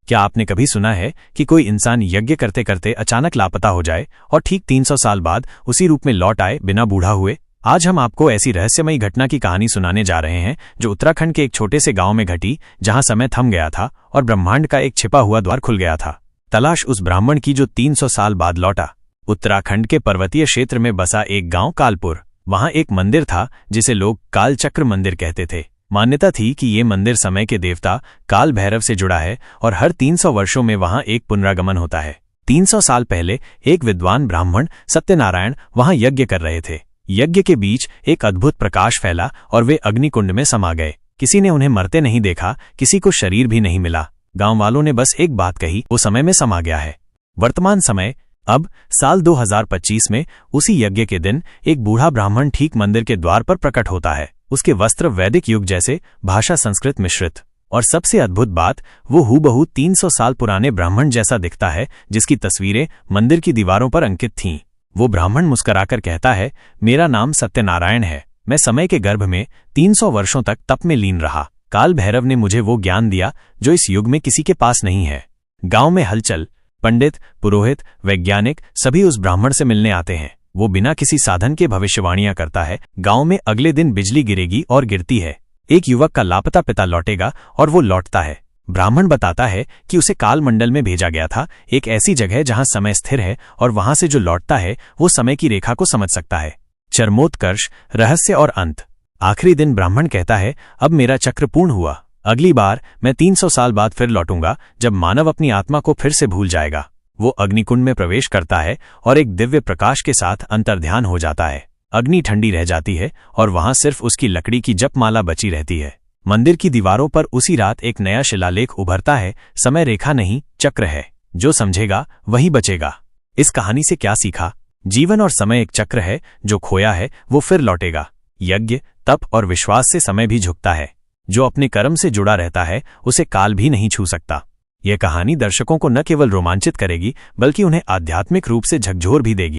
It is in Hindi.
क्या आपने कभी सुना है कि कोई इंसान यज्ञ करते करते अचानक लापता हो जाए और ठीक 300 साल बाद उसी रूप में लौट आए बिना बूढ़ा हुए? आज हम आपको ऐसी रहस्यमयी घटना की कहानी सुनाने जा रहे हैं जो उत्तराखंड के एक छोटे से गांव में घटी, जहां समय थम गया था और ब्रह्मांड का एक छिपा हुआ द्वार खुल गया था। तलाश उस ब्राह्मण की जो 300 साल बाद लौटा। उत्तराखंड के पर्वतीय क्षेत्र में बसा एक गांव कालपुर। वहां एक मंदिर था जिसे लोग कालचक्र मंदिर कहते थे। मान्यता थी कि ये मंदिर समय के देवता काल भैरव से जुड़ा है और हर 300 वर्षों में वहां एक पुनरागमन होता है। 300 साल पहले एक विद्वान ब्राह्मण सत्यनारायण वहां यज्ञ कर रहे थे। यज्ञ के बीच एक अद्भुत प्रकाश फैला और वे अग्निकुंड में समा गए। किसी ने उन्हें मरते नहीं देखा, किसी को शरीर भी नहीं मिला। गांव वालों ने बस एक बात कही, वो समय में समा गया है। वर्तमान समय अब साल 2025 में उसी यज्ञ के दिन एक बूढ़ा ब्राह्मण ठीक मंदिर के द्वार पर प्रकट होता है। उसके वस्त्र वैदिक युग जैसे, भाषा संस्कृत मिश्रित, और सबसे अद्भुत बात, वो हूबहू 300 साल पुराने ब्राह्मण जैसा दिखता है जिसकी तस्वीरें मंदिर की दीवारों पर अंकित थीं। वो ब्राह्मण मुस्कुराकर कहता है, मेरा नाम सत्यनारायण है। मैं समय के गर्भ में 300 वर्षों तक तप में लीन रहा। काल भैरव ने मुझे वो ज्ञान दिया जो इस युग में किसी के पास नहीं है। गांव में हलचल। पंडित, पुरोहित, वैज्ञानिक सभी उस ब्राह्मण से मिलने आते हैं। वो बिना किसी साधन के भविष्यवाणियां करता है। गांव में अगले दिन बिजली गिरेगी और गिरती है। एक युवक का लापता पिता लौटेगा और वो लौटता है। ब्राह्मण बताता है कि उसे काल मंडल में भेजा गया था, एक ऐसी जगह जहां समय स्थिर है और वहां से जो लौटता है वो समय की रेखा को समझ सकता है। चरमोत्कर्ष, रहस्य और अंत। आखिरी दिन ब्राह्मण कहता है, अब मेरा चक्र पूर्ण हुआ। अगली बार मैं 300 साल बाद फिर लौटूंगा, जब मानव अपनी आत्मा को फिर से भूल जाएगा। वो अग्निकुंड में प्रवेश करता है और एक दिव्य प्रकाश के साथ अंतर्ध्यान हो जाता है। अग्नि ठंडी रह जाती है और वहां सिर्फ उसकी लकड़ी की जपमाला बची रहती है। मंदिर की दीवारों पर उसी रात एक नया शिलालेख उभरता है, समय रेखा नहीं, चक्र है। जो समझेगा वही बचेगा। इस कहानी से क्या सीखा? जीवन और समय एक चक्र है, जो खोया है वो फिर लौटेगा। यज्ञ, तप और विश्वास से समय भी झुकता है। जो अपने कर्म से जुड़ा रहता है उसे काल भी नहीं छू सकता। यह कहानी दर्शकों को न केवल रोमांचित करेगी बल्कि उन्हें आध्यात्मिक रूप से झकझोर भी देगी।